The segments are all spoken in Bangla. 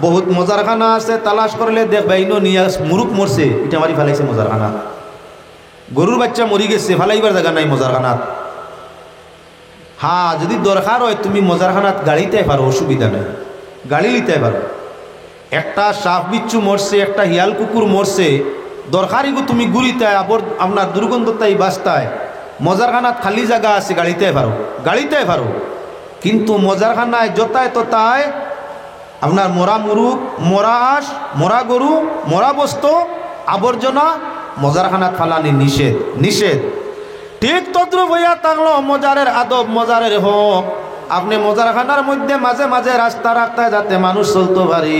বহুত মজারখানা আছে, তালাশ করলে দেখবে ইনো নিয়া মুরুখ মরছে, এটা মারি ফেলাইছে মজারখানা। গরুর বাচ্চা মরি গেছে, ফালাইবার জায়গা নাই মজারখানাত। হ্যাঁ, যদি দরকার হয় তুমি মজারখানাত গাড়িতে পারো, অসুবিধা নেই, গাড়ি নিতে পারো। একটা সাপ বিচ্ছু মরছে, একটা হিয়াল কুকুর মরছে, দরকারি গো তুমি গুড়িতে আবার আপনার দুর্গন্ধতাই বাস্তায় মজারখানাত খালি জায়গা আছে, গাড়িতে পারো। কিন্তু মজারখানায় যতায় ততায় আপনার মরা মুরুখ, মরা আঁশ, মরা গরু, মরা বস্তু, আবর্জনা মজারখানাত ফালানি নিষেধ। ঠিক তদ্রুপ হইয়া থাকলো মজারের আদব, মজারের হক। আপনি মজারখানার মধ্যে মাঝে মাঝে রাস্তা রাখতে যাতে মানুষ চলতে পারে,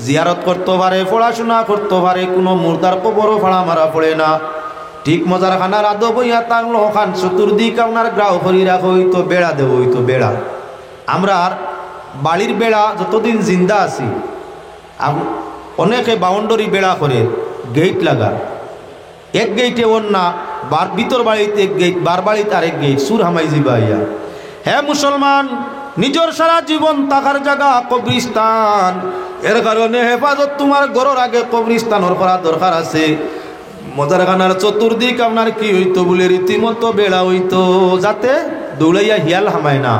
জিয়ারত করতে পারে, পড়াশোনা করতে পারে, কোনো মুর্দার কবরও ফাড়া মারা পড়ে না। ঠিক মজারখানার আদব হইয়া থাকলো ওখান চতুর্দিক আপনার গ্রাহ করি রাখো, হইতো বেড়া দেব, হইতো বেড়া। আমরা বাড়ির বেড়া যতদিন জিন্দা আছি, অনেকে বাউন্ডারি বেড়া করে, গেট লাগা, এক গেইটে ওর না, ভিতর বাড়িতে এক গেট, বার বাড়িতে আরেক গেট, সুর হামাই যাইবা ইয়া। হ্যাঁ মুসলমান, নিজের সারা জীবন থাকার জায়গা কবরিস্তান, এর কারণে হেফাজত তোমার ঘরের আগে কবরিস্তানের করা দরকার আছে। মজারখানার চতুর্দিক আপনার কি হইতো বলে রীতিমতো বেড়া হইতো, যাতে দৌড়াইয়া হিয়াল হামায় না,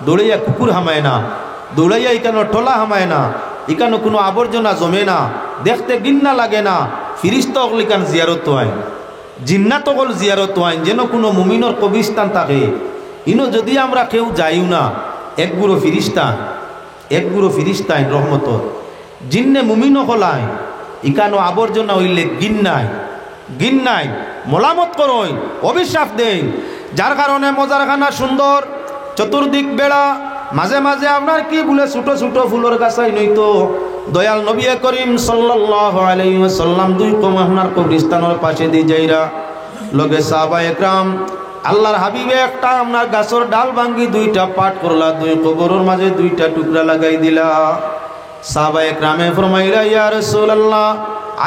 দৌড়াইয়া কুকুর হামায় না, দৌড়াইয়া এখানে ঠোলা হামায় না, এখানে কোনো আবর্জনা জমে না, দেখতে গিন্না লাগে না। ফিরিস্তা অকল এখান জিয়ারত আইন, জিন্নাত অকল জিয়ারত আইন, যেন কোনো মুমিনর কবরিস্তান থাকে। ইনো যদি আমরা কেউ যাইও না, এক গুরো ফিরিস্তাইন রহমত জিন্নে মুমিন হলাই, ইকানো আবর্জনা হইলে গিন্নাই মোলামত করই, অভিশাপ দেই। যার কারণে মজারখানা সুন্দর, চতুর্দিক বেড়া, মাঝে মাঝে আপনার কি বলে ছোট ছোট ফুলের গাছাই নইতো। দয়াল নবী করিম সাল্লাল্লাহু আলাইহি ওয়াসাল্লাম দুই আপনার কবরস্থানের পাশে দিয়ে যাইরা লগে সাহাবায়ে کرام আল্লাহর হাবিবে একটা আপনার গাছের ডাল ভাঙ্গি দুইটা পাট করলা, দুই কবরের মাঝে দুইটা টুকরা লাগাই দিলা। সাহাবায়ে کرام ফরমাইলা, ইয়া রাসূলুল্লাহ,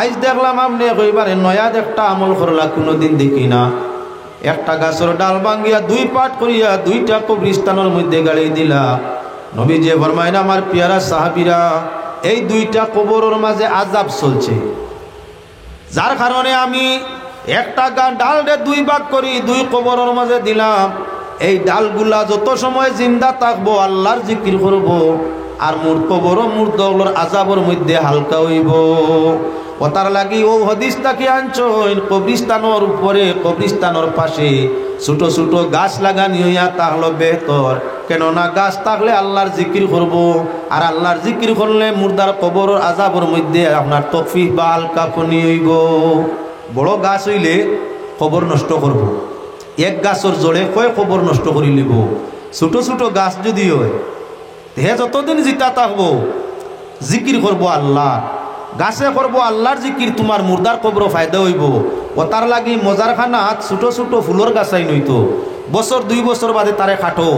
আজ দেখলাম আপনি কইবারে নয়া একটা আমল করলা, কোনোদিন দেখি না। একটা গাছের ডাল ভাঙ্গিয়া দুই পাট করিয়া দুইটা কবরস্থানের মধ্যে গাড়ি দিলা। নবীজি ফরমাইলেন, আমার পেয়ারা সাহাবীরা, এই দুইটা কবরের মাঝে আযাব চলছে, যার কারণে আমি একটা ডালরে দুই ভাগ করি দুই কবরের মাঝে দিলাম। এই ডালগুলা যত সময় জিন্দা থাকবো আল্লাহর জিকির করব, আর মোর কবর মুর্দগুলোর আযাবের মধ্যে হালকা হইব। ওতার লাগি ও হাদিসটা কি আনছেন, কবরস্থানের উপরে, কবরস্থানের পাশে ছোট ছোট গাছ লাগানি হইয়া তাহলে বেহতর। কেননা গাছ থাকলে আল্লাহর জিকির করব, আর আল্লাহর জিকির করলে মুর্দার কবরের আযাবের মধ্যে আপনার তকফিফ বা হালকা ফনি হইব। বড় গাছ হইলে কবর নষ্ট করব, এক গাছের জোরে কয় কবর নষ্ট করি লিব। ছোট ছোট গাছ যদি হয়, হে যতদিন জিতা থাকবো জিকির করব আল্লাহ, গাছে করব আল্লাহর জিকির, তোমার মুর্দার কবর ফায়দা হইব। ও তার লাগি মজারখানা ছোট ছোট ফুলের গাছাই নইতো, বছর 2 বছর বাদে তারে কাটো,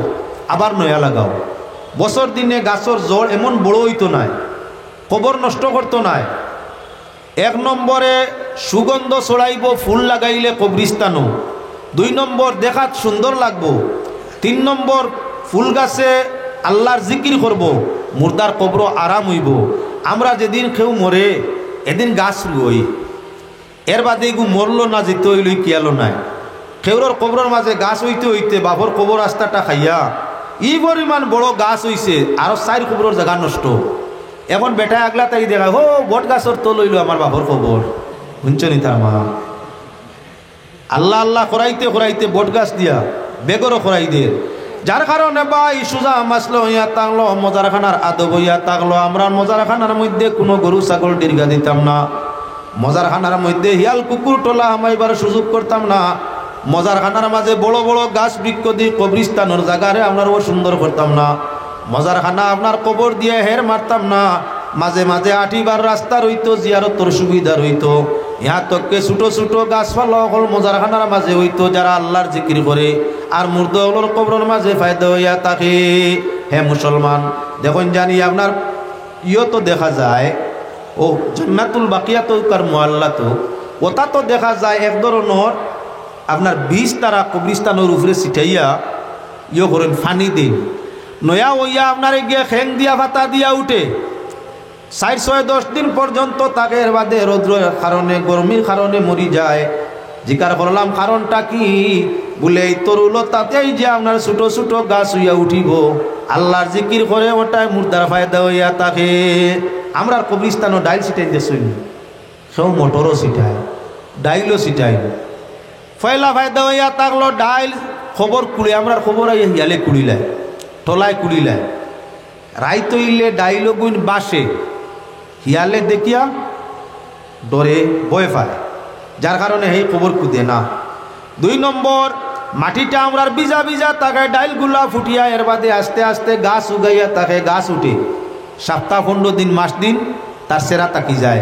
আবার নয়া লাগাও। বছর দিনে গাছের জোর এমন বড় হইতো নাই, কবর নষ্ট করতো নাই। 1 নম্বরে সুগন্ধ ছড়াইব ফুল লাগাইলে কবরস্থানও, 2 নম্বর দেখাত সুন্দর লাগবো, 3 নম্বর ফুল গাছে আল্লাহর জিকির করব, মুর্দার কবর আরাম হইব। আমরা যেদিন কেউ মরে এদিন গাছ রুই, এর বাদে এগু মরলো না, যেতে হইলই কিয়ালো নাই। কেউর কবরের মাঝে গাছ হইতে হইতে বাবর কবর রাস্তাটা খাইয়া ই পরিমাণ বড় গাছ হইছে, আরো 4 কবরের জায়গা নষ্ট। এখন বেটা আগলা তাই দেখা, হো বট গাছর তো লইল আমার বাবর কবর, শুনছ নি তার মা। আল্লাহ আল্লাহ করাইতে করাইতে বট গাছ দিয়া বেগরও করাই দে। যার কারণে ভাই সুজা মাসলো হইয়া থাকলো, মজারখানার আদব হইয়া থাকলো। আমরা মজারখানার মধ্যে কোনো গরু ছাগল দীর্ঘা দিতাম না, মজারখানার মধ্যে হিয়াল কুকুর টোলা হামাইবার সুযোগ করতাম না, মজারখানার মাঝে বড় বড় গাছ বৃক্ষ দিয়ে কবরস্থানের জায়গারে আপনারও সুন্দর করতাম না, মজারখানা আপনার কবর দিয়ে হের মারতাম না। মাঝে মাঝে আটিবার রাস্তা রইতো, জিয়ারতর সুবিধা রইতো। ইহা তককে ছোট ছোট গাছপালা হল মজারখানার মাঝে হইতো, যারা আল্লাহর জিকির করে আর মুর্দাগুলোর কবরের মাঝে ফায়দা হইয়া থাকে। হে মুসলমান, দেখুন জানি আপনার তো দেখা যায়, ও জান্নাতুল বাকিয়া তো কার মুআল্লা তো ওটা তো দেখা যায় এক ধরনের আপনার বীজ তারা কবরস্থানের উপরে ছিটাইয়া করেন, ফানি দিন নয়া ওইয়া আপনার গিয়ে খেং দিয়া ফাতা দিয়া উঠে, 4-6-10 দিন পর্যন্ত তাকে এর বাদে রৌদ্রের কারণে গরমির কারণে মরি যায়। জিকার করলাম কারণটা কি? বলে এই তরুলতাতেই যে আপনার ছোটো ছোটো গাছ হইয়া উঠিব, আল্লাহর জিকির করে ওটাই মুর্দার ফায়দা হইয়া থাকে। আমরা কবরিস্তানও ডাইল ছিটাই দিয়েছই, সব মোটরও ছিটায়, ডাইলও ছিটাই। ফয়লা ফায়দা হইয়া থাকলো ডাইল খবর কুড়ি, আমরা খবর আইয়া হিয়ালে কুড়িলায়, টলায় কুড়িলায়। রাইত হইলে ডাইলও গুণ বাসে, হিয়ালে দেখিয়া ডরে ভয় পায়, যার কারণে এই খবর কুদে না। 2 নম্বর, মাটিটা আমরার বিজা বিজা তাকে ডাইলগুলা ফুটিয়া এর বাদে আস্তে আস্তে গাছ উগাইয়া তাকে গাছ উঠে, সপ্তাহ 15 দিন মাস দিন তার সেরা তাকি যায়।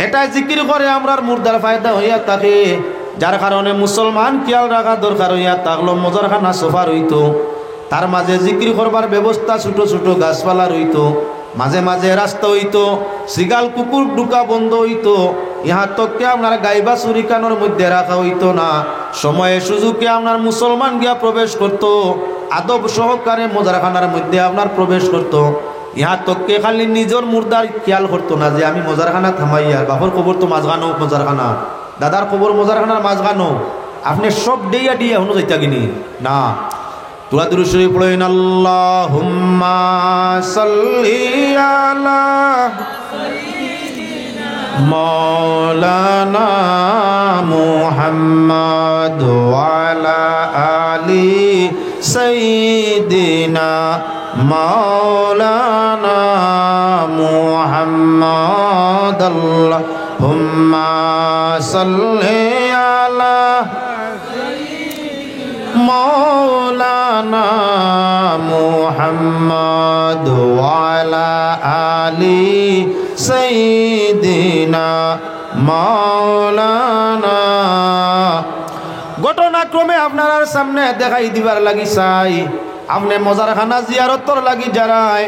এটাই জিকির করে আমরার মুর্দার ফায়দা হইয়া থাকে, যার কারণে মুসলমান খেয়াল রাখা দরকার হইয়া থাকলো। মজারখানা সোফা রইত, তার মাঝে জিকির করবার ব্যবস্থা, ছোটো ছোটো গাছপালা রইত, মাঝে মাঝে রাস্তা হইতো, সিগাল কুকুর ঢুকা বন্ধ হইতো। ইহা তককে আপনার গাইবা চুরিকানোর মধ্যে রাখা হইতো না। সময়ে সুযোগে আপনার মুসলমান গিয়া প্রবেশ করত, আদব সহকারে মজারখানার মধ্যে আপনার প্রবেশ করত। ইহা তককে খালি নিজের মুর্দার খেয়াল করতো না যে আমি মজারখানা থামাইয়ার, বাপর খবর তো মাঝখানো মজারখানা, দাদার খবর মজারখানার মাঝখানো, আপনি সব ডেইয়া ডিয়া হনো যাইতা কিনি না। তোরা দুরূদ শরীফ পড়েন, আল্লাহুম্মা সাল্লি আলা মাওলানা মুহাম্মাদ ওয়া আলা আলি সাইয়্যিদিনা মাওলানা মুহাম্মাদ। আল্লাহুম্মা সাল্লি আলা মাওলানা মুহাম্মাদ ওয়া আলা আলি সাইয়্যিদিনা মাওলানা। ঘটনাক্রমে আপনার সামনে দেখাই দিবার লাগি চাই, আপনি মজারখানা জিয়ারতর লাগি যারাই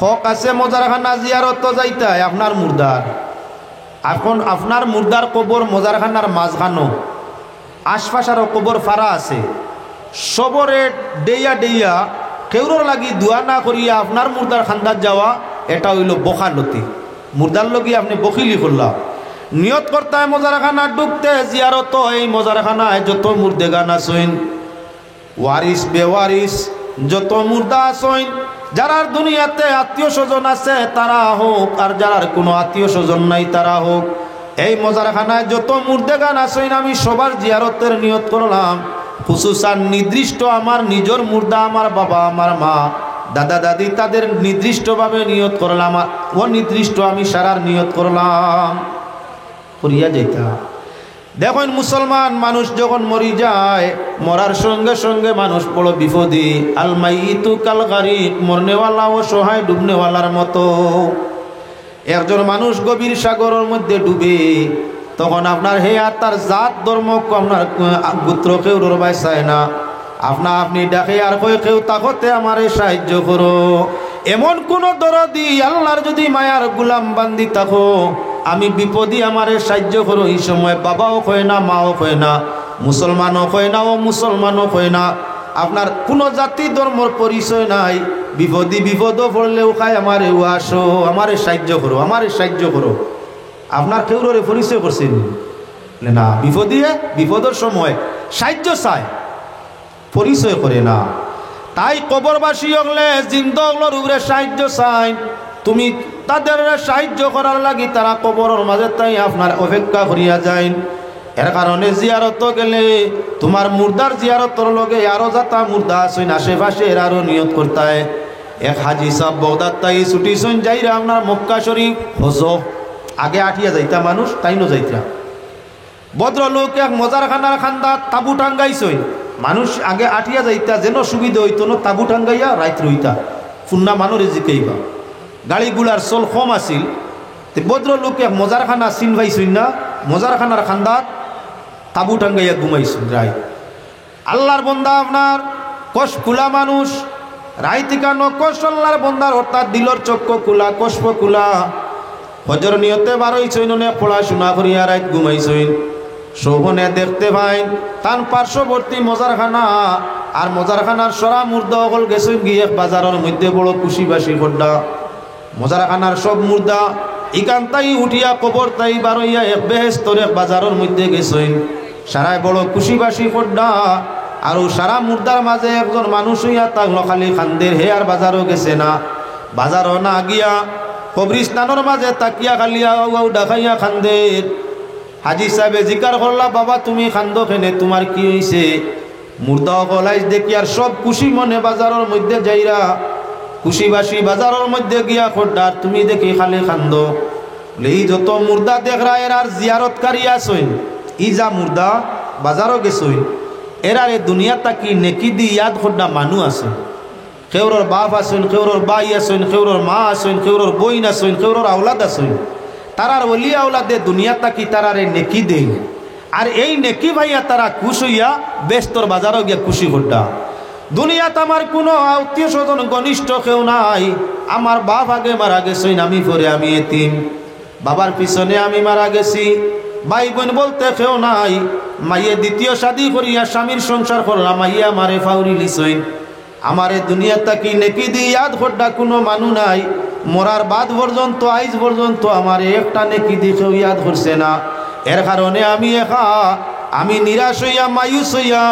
হক আছে, মজারখানা জিয়ারত যাইতাই আপনার মুর্দার, এখন আপনার মুর্দার কবর মজারখানার মাঝখানো, আশপাশারও কবর ফাড়া আছে, সবরে ডেইয়া ডেইয়া কেউর লাগি দোয়া না করিয়া আপনার মুর্দার খান্দার যাওয়া, এটা হইল বখালতি। মুর্দার লগি আপনি বখিলি করলা। নিয়ত করতে হয় মজারখানা ঢুকতে জিয়ারত, এই মজারখানায় যত মুর্দেগান আসইন, ওয়ারিস বেওয়ারিস যত মুর্দা আসইন, যারার দুনিয়াতে আত্মীয় স্বজন আছে তারা হোক, আর যারার কোনো আত্মীয় স্বজন নাই তারা হোক, এই মজারখানায় যত মুর্দেগান আসইন আমি সবার জিয়ারতের নিয়ত করলাম। খুসুসান নির্দিষ্ট আমার নিজের মুর্দা, আমার বাবা, আমার মা, দাদা দাদি, তাদের নির্দিষ্টভাবে নিয়ত করলাম, অনির্দিষ্ট আমি সারার নিয়ত করলাম করিয়া যাইতা। দেখুন মুসলমান মানুষ যখন মরি যায়, মরার সঙ্গে সঙ্গে মানুষ বড় বিপদী। আল মাইয়িতু কাল গারিক, মরনেওয়ালা ও সহায় ডুবনেওয়ালার মতো। একজন মানুষ গভীর সাগরের মধ্যে ডুবে, তখন আপনার হে আর তার জাত ধর্ম আপনার গোত্র কেউ রবাই চায় না, আপনি ডাকে আর কই কেউ তাকতে আমারে সাহায্য করো। এমন কোন দরদি আল্লাহর যদি মায়ার গুলাম বান্দি থাকো, আমি বিপদী আমারে সাহায্য করো, এই সময় বাবাও কয় না, মাও কয় না, মুসলমানও কয় না, ও মুসলমানও কয় না, আপনার কোনো জাতি ধর্মর পরিচয় নাই, বিপদী বিপদও পড়লেও খায় আমারে ও আসো, আমারে সাহায্য করো, আমারে সাহায্য করো। আপনার কেউ পরিচয় করছেন না, বিপদীয়ে বিপদের সময় সাহায্য চায়, পরিচয় করে না। তাই কবরবাসী হলে জিন্দগলর উপরে সাহায্য চাই, তুমি তাদের সাহায্য করার লাগি তারা কবরের মাঝে তাই আপনার অপেক্ষা করিয়া যায়। এর কারণে জিয়ারত গেলে তোমার মুর্দার জিয়ারতর লগে আরো যাতা মুর্দা আছেন আশেপাশে আরো নিয়ত করতে। এক হাজি সাহেব বগদাদ তাই ছুটি সইন যাইরা আপনার মক্কা শরীফ হজ, আগে আঠিয়া যাইতা মানুষ, তাই ন যাইতা। ভদ্রলোক এক মজারখানার খান্দা তাবু টাঙ্গাইছই, মানুষ আগে আঠিয়া যাইতা যেন সুবিধা হইতো না, তাবু টাঙ্গাইয়া রাইত রইতা, ফুন্না মানুরে জিকেইবা। গাড়িগুলার চল কম আছিল, ভদ্রলোক এক মজারখানা চিন পাইছই না, মজারখানার খান্দাত তাবু টাঙ্গাইয়া ঘুমাইছুন রায়। আল্লাহর বন্দা আপনার কষ খোলা মানুষ, রাইতিকানো কষ আল্লাহর বন্দার অর্থাৎ দিলর চক্ষ খোলা, কষ্প খোলা, হজর নিয়তে বারোইছইন, পড়াশোনা করিয়া রাইত ঘুমাইছইন। শোভনে দেখতে পাই তার পার্শ্ববর্তী মজারখানা, আর মজারখানার সরা মুর্দা অকল গেছইন গিয়ে বাজারের মধ্যে বড় খুশি বাসি করডা। মজারখানার সব মুর্দা ইকান তাই উঠিয়া কবর তাই বারইয়া এক বেহেস্তর এক বাজারের মধ্যে গেছেন সারায় বড় খুশিবাসী পড়া আর সারা মুর্দার মাঝে একজন মানুষ হইয়া তাকলো খালি খান্দের হে আর বাজারও গেছে না বাজারও না গিয়া কবরিস্তানের মাঝে তাকিয়া খালিয়া ডাকাইয়া খান্দের হাজি সাহেবে জিকার করলা বাবা তুমি খান্দ খেনে তোমার কি হইছে মুর্দা গলাইজ দেখি আর সব খুশি মনে বাজারের মধ্যে যাইরা খুশিবাসী বাজারের মধ্যে গিয়া খোড্ডার তুমি দেখি খালি খান্দ বলে এই যত মুর্দা দেখরা এর আর জিয়ারতকারী আসইন ই যা মুর্দা বাজারও গেছইন এরার এ দুনিয়া তাকি নেকি দি ইয়াদ খোড্ডা মানু আছে কেউরর বাপ আসইন কেউরর বাই আসইন কেউরর মা আসইন কেউরর বইন আসইন কেউরর আওলাদ আসইন তারার ওলি আওলাদে দুনিয়া তাকি তারারে নেকি দেই আর এই নেকি ভাইয়া তারা খুশ হইয়া বেস্তর বাজারও গিয়া খুশি খোড্ডা দুনিয়াতে আমার কোনো আত্মীয় স্বজন ঘনিষ্ঠ কেউ নাই আমার বাপ আগে মারা গেছেন আমি পরে আমি এতিম বাবার পিছনে আমি মারা গেছি ভাই বোন বলতে কেউ নাই মাইয়ে দ্বিতীয় শাদী করিয়া স্বামীর সংসার করলাম মাইয়া আমারে ফাউরি লিছইন আমারে দুনিয়া তাকি নেকি দি ইয়াদ খোড্ডা কোনো মানু নাই মরার বাদ পর্যন্ত আইজ পর্যন্ত আমারে একটা নেকি দি কেউ ইয়াদ করছে না এর কারণে আমি একা আমি নিরাশ হইয়া মায়ুস হইয়া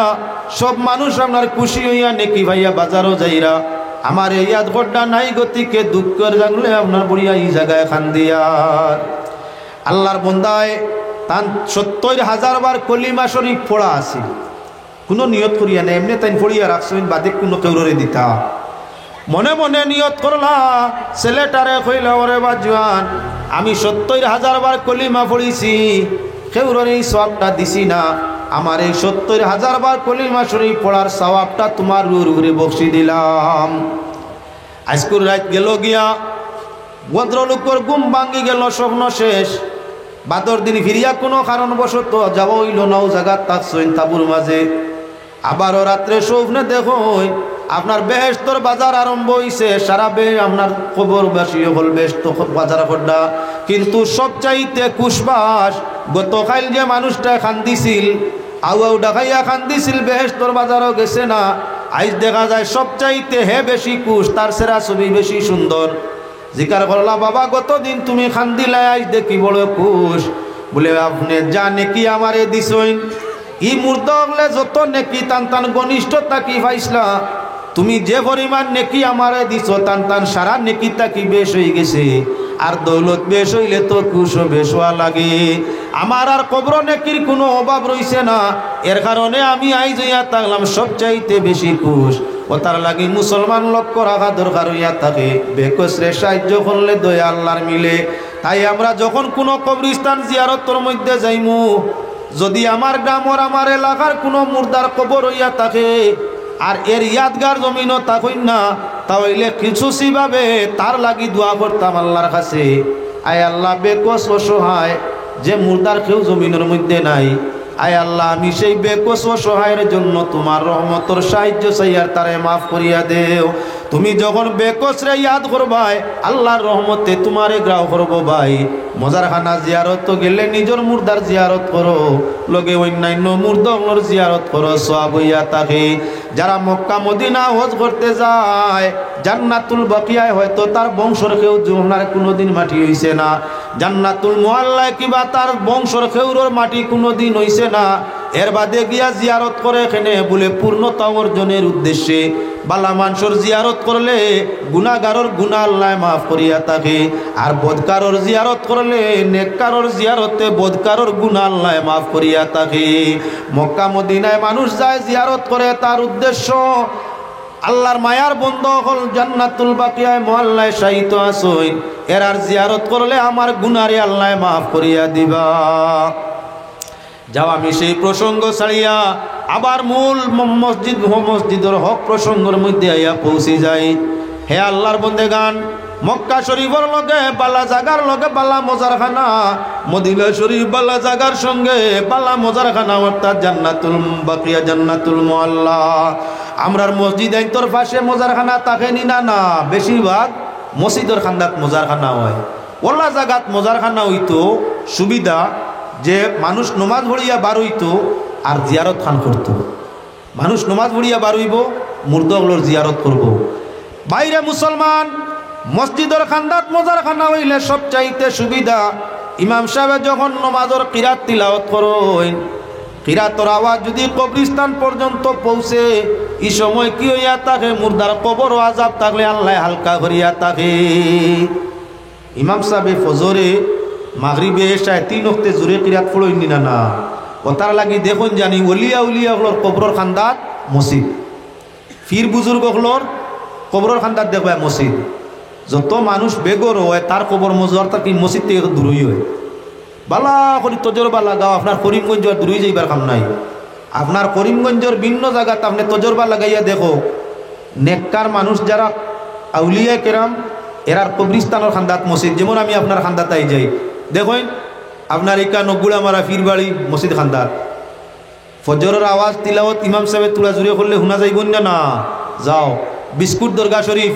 সব মানুষ আপনার খুশি হইয়া নেকি ভাইয়া বাজারও যাইরা আমার এই ইয়াদ খোড্ডা নাই গতিকে দুঃখের জানলে আপনার বড়িয়া এই জায়গায় খান দিয়ার আল্লাহর বন্দায় তান ৭০,০০০ বার কলিমা শরীফ পড়া আছে কোনো নিয়ত করিয়া নেই এমনি তাই পড়িয়া রাখছেন বাদে কোনো কেউরে দিতা মনে মনে নিয়ত করলা ছেলেটারে কইলা ওরে বাজওয়ান আমি ৭০,০০০ বার কলিমা পড়িছি কেউরের এই সওয়াবটা দিছি না আমার এই ৭০,০০০ বার কলিমা শরীফ পড়ার সওয়াবটা তোমার রুরে বকশি দিলাম আজকুর রাত গেল গিয়া ভদ্রলোকের ঘুম ভাঙ্গি গেল স্বপ্ন শেষ বাদর দিন ফিরিয়া কোনো কারণবশত যাওয়া হইল না ও জায়গা থাকছেন তাবুর মাঝে আবারও রাত্রে স্বপ্নে দেখো আপনার বেহেশতর বাজার আরম্ভ হইছে সারা বে আপনার কবরবাসী হল বেহেশত বাজার খোড্ডা কিন্তু সবচাইতে কুশবাস গতকাল যে মানুষটা খান্দিছিল আউ ডাকাইয়া খান্দিছিল বেহেশতর বাজারও গেছে না আজ দেখা যায় সবচাইতে হে বেশি কুশ তার সেরা ছবি বেশি সুন্দর জিকার করলা বাবা গতদিন তুমি খান্দিলাই আজ দেখি বড় কুশ বলে আপনি যা নেকি আমারে দিছইন ই মুর্দা হলে যত নেকি টান টান ঘনিষ্ঠতা কি পাইছলা তুমি যে পরিমাণ নেকি আমারে দিছ টান টান সারা নেকিটা কি বেশ হয়ে গেছে আর দৌলত বেশ হইলে তো কুশও বেশ হওয়া লাগে আমার আর কবর নেকির কোনো অভাব রইছে না এর কারণে আমি আইজ হইয়া থাকলাম সবচাইতে বেশি কুশ ও তার লাগি মুসলমান লক্ষ্য রাখা দরকার হইয়া থাকে বেকসরে সাহায্য করলে দয়া আল্লাহর মিলে তাই আমরা যখন কোনো কবরস্থান জিয়ারতর মধ্যে যাইমু যদি আমার গ্রামর আমার এলাকার কোনো মুর্দার কবর হইয়া থাকে আর এর ইয়াদগার জমিনও থাকই না তাহলে কিছু সিভাবে তার লাগি দোয়া করতাম আল্লাহর কাছে আয় আল্লাহ বেকস অসহায় যে মুর্দার কেউ জমিনের মধ্যে নাই আয় আল্লাহ আমি সেই বেকস অসহায়ের জন্য তোমার রহমতর সাহায্য চাই আর তারে মাফ করিয়া দেও তুমি যখন বেকসরে ইয়াদ করবাই আল্লাহর রহমতে তোমারে গ্রাহ করবো ভাই মজারখানা জিয়ারত গেলে নিজের মুর্দার জিয়ারত করো লগে অন্যান্য মুর্দার জিয়ারত করো সওয়াব হইয়া থাকে যারা মক্কা মদিনা হজ করতে যায় জান্নাতুল বাকিয়ায় হয়তো তার বংশর কেউ জোহনার কোনোদিন মাটি হইছে না জান্নাতুল মুআল্লায় কিবা তার বংশর কেউর মাটি কোনোদিন হইছে না এর বাদে গিয়া জিয়ারত করে এখানে বলে পূর্ণতা অর্জনের উদ্দেশ্যে বালা মানুষের জিয়ারত করলে গুনাহগারের গুনাহ আল্লাহ মাফ করিয়া থাকে আর বদকারের জিয়ারত করলে নেককারের জিয়ারতে বদকারের গুনাহ আল্লাহ মাফ করিয়া থাকে মক্কা মদিনায় মানুষ যায় জিয়ারত করে তার উদ্দেশ্য আল্লাহর মায়ার বন্ধ হল জান্নাতুল বাকিয়ায় মুআল্লায় শায়িত আসইন এর আর জিয়ারত করলে আমার গুনাহরে আল্লাহ মাফ করিয়া দিবা যাও আমি সেই প্রসঙ্গ ছাড়িয়া আবার মূল মসজিদের হক প্রসঙ্গের মধ্যে আইয়া পৌঁছে যাই হে আল্লাহর বন্দেগান মক্কা শরীফের লগে বালা জাগার লগে বালা মজারখানা মদিনা শরীফ বালা জাগার সঙ্গে বালা মজারখানা অর্থাৎ জান্নাতুল বাকিয়া জান্নাতুল মুআল্লা আমরার মসজিদ আইনতর পাশে মজারখানা থাকেনি না না বেশিরভাগ মসজিদের খান্দাত মজারখানা হয় ওলা জাগাত মজারখানা হইতো সুবিধা যে মানুষ নমাজ পড়িয়া বার হইতো আর জিয়ারত খান করত মানুষ নমাজ পড়িয়া বার হইব মুর্দাগুলোর জিয়ারত করব বাইরে মুসলমান মসজিদের খান্দাত মজার খানা হইলে সবচাইতে সুবিধা। ইমাম সাহেব যখন নমাজের কিরাত তিলাওয়াত করেন, কিরাতর আওয়াজ যদি কবরস্থান পর্যন্ত পৌঁছে, এই সময় কি হইয়া থাকে, মুর্দার কবর আযাব থাকলে আল্লাহ হালকা করিয়া থাকে। ইমাম সাহেব ফজরে মাগরিবে এশায় 3 ওয়াক্তে জোরে কিরাত পড়েন না না, ওটার লাগি দেখুন জানি ওলিয়া উলিয়া হলোর কবরের খান্দাত মসজিদ, ফির বুজুর্গ হলোর কবরের খান্দাত দেখবে মসজিদ। যত মানুষ বেগর হয় তার কবর মজুর তার কি মসজিদ থেকে দূরই হয়। বালা করি তজরবা লাগাও, আপনার করিমগঞ্জ দূরই যাইবার কাম নাই। আপনার করিমগঞ্জের ভিন্ন জায়গাতে আপনি তজরবা লাগাইয়া দেখো, নেককার মানুষ যারা আউলিয়া কেরাম এরার কবরিস্তানের খান্দাত মসজিদ। যেমন আমি আপনার খান্দাতাই যাই, দেখুন আপনার ইকা নগুড়া মারা ফিরবাড়ি মসজিদ খান্দাত, ফজরের আওয়াজ তিলাওয়াত ইমাম সাহেব তুলা জুড়ে করলে শোনা যাইব না না। যাও বিস্কুট দরগা শরীফ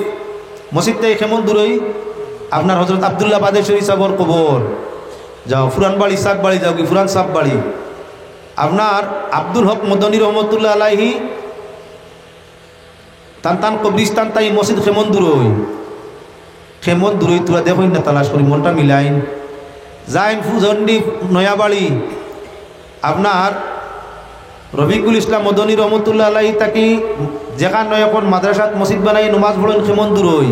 মসজিদ থেকে কেমন দূরই, আপনার হজরত আবদুল্লাহ বাদেশ্বরী সাহর কবর যাও, ফুরান বাড়ি সাপ বাড়ি যাও, কি ফুরান সাপ বাড়ি, আপনার আব্দুল হক মদনী রহমতুল্লাহ আলাইহি তান কবরিস্তান তাই মসজিদ কেমন দূরই, কেমন দূরই তোরা দেখুন না, তালাশ করি মনটা মিলাইন। যাইন ফুজন্ডি নয়াবাড়ি, আপনার রফিকুল ইসলাম মদনী রহমতুল্লাহ আলাইহি তাকি যেখান নয় এখন মাদ্রাসাত মসজিদ বানাই নমাজ পড়েন কেমন দূরই।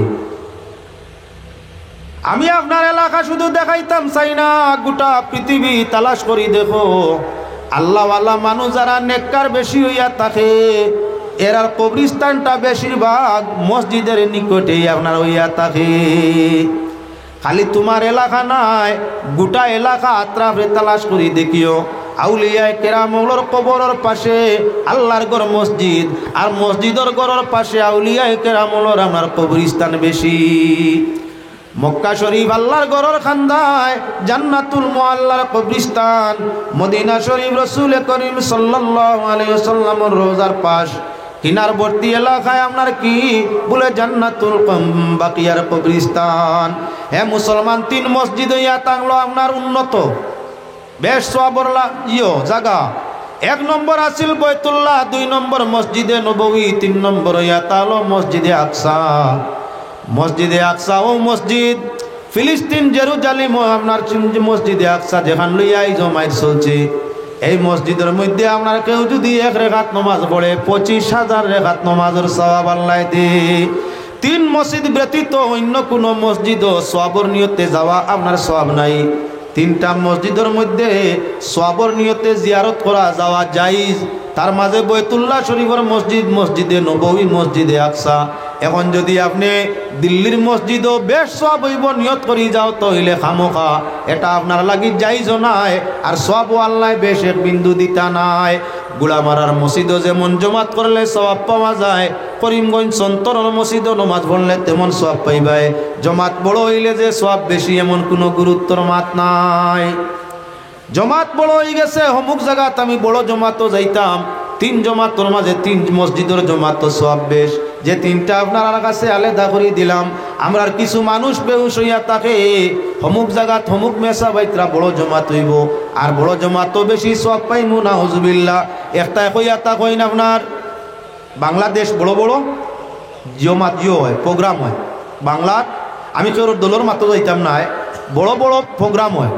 আমি আপনার এলাকা শুধু দেখাইতাম চাই না, গোটা পৃথিবী তালাশ করি দেখো, আল্লাহওয়ালা মানুষ যারা নেককার বেশি হইয়া থাকে এরার কবরিস্তানটা বেশিরভাগ মসজিদের নিকটেই আপনার হইয়া থাকে। খালি তোমার এলাকা নাই, গোটা এলাকা আত্রাফে তালাশ করি দেখিও, আউলিয়ায়ে কেরামর কবরের পাশে আল্লাহর ঘর মসজিদ, আর মসজিদের ঘরের পাশে আউলিয়ায়ে কেরামর আপনার কবরিস্তান বেশি। মক্কা শরীফ আল্লাহর ঘরের খান্দায়, জান্নাতুল মুআল্লার কবরিস্তান, মদিনা শরীফ রাসূল করিম সাল্লাল্লাহু আলাইহি ওয়াসাল্লামের রওজার পাশ, কিনারবর্তী এলাকায় আপনার কি বলে জান্নাতুল বাকিয়ার কবরিস্তান। হে মুসলমান, 3 মসজিদ হইয়া থাকলো আপনার উন্নত বেশ সওয়াবরলা জায়গা। 1 নম্বর আছিল বাইতুল্লাহ, 2 নম্বর মসজিদে নববী, 3 নম্বর হইয়া তাহলো মসজিদে আকসা। মসজিদে আকসা ও মসজিদ ফিলিস্তিন জেরুজালেম আপনার মসজিদে আকসা যেখান লইয়াই জমায়েত চলছে, এই মসজিদের মধ্যে আপনার কেউ যদি 1 রাকাত নামাজ পড়ে 25,000 রাকাত নামাজের সওয়াব আল্লাহ দেয়। 3 মসজিদ ব্যতীত অন্য কোনো মসজিদ সওয়াবের নিয়তে যাওয়া আপনার সওয়াব নাই। 3টা মসজিদের মধ্যে সওয়াবের নিয়তে জিয়ারত করা যাওয়া জায়েজ, তার মাঝে বাইতুল্লাহ শরীফের মসজিদ, মসজিদে নববী, মসজিদে আকসা। এখন যদি আপনি দিল্লির মসজিদও বেশ সওয়াব হইব নিয়ত করি যাও তাহলে খামোখা এটা আপনার লাগি জায়েজ নাই, আর সওয়াব আল্লাহ বেশ এক বিন্দু দিতা নাই। গুলামারার মসজিদও যেমন জমাত করলে সওয়াব পাওয়া যায়, করিমগঞ্জ সন্তরের মসজিদও নামাজ পড়লে তেমন সওয়াব পাইবাই। জমাত বড় হইলে যে সওয়াব বেশি এমন কোনো গুরুত্বর মাত নাই। জমাত বড় হয়ে গেছে, অমুক জায়গাত আমি বড় জমাতও যাইতাম, 3 জমাতর মাঝে 3 মসজিদের জমাত সওয়াব বেশ, যে 3টা আপনার কাছে আলাদা করে দিলাম। আমরার কিছু মানুষ বেহুশ হইয়া থাকে, অমুক জায়গাত অমুক মেসা বাইতরা বড় জমাত হইব, আর বড় জমাতও বেশি সওয়াব পাইমু না হুজুবিল্লাহ। একটা হইয়া তা কইন আপনার বাংলাদেশ বড় বড় জমাত হয়, প্রোগ্রাম হয় বাংলার। আমি কেউ দলের মাত্র যাইতাম না, বড় বড় প্রোগ্রাম হয়,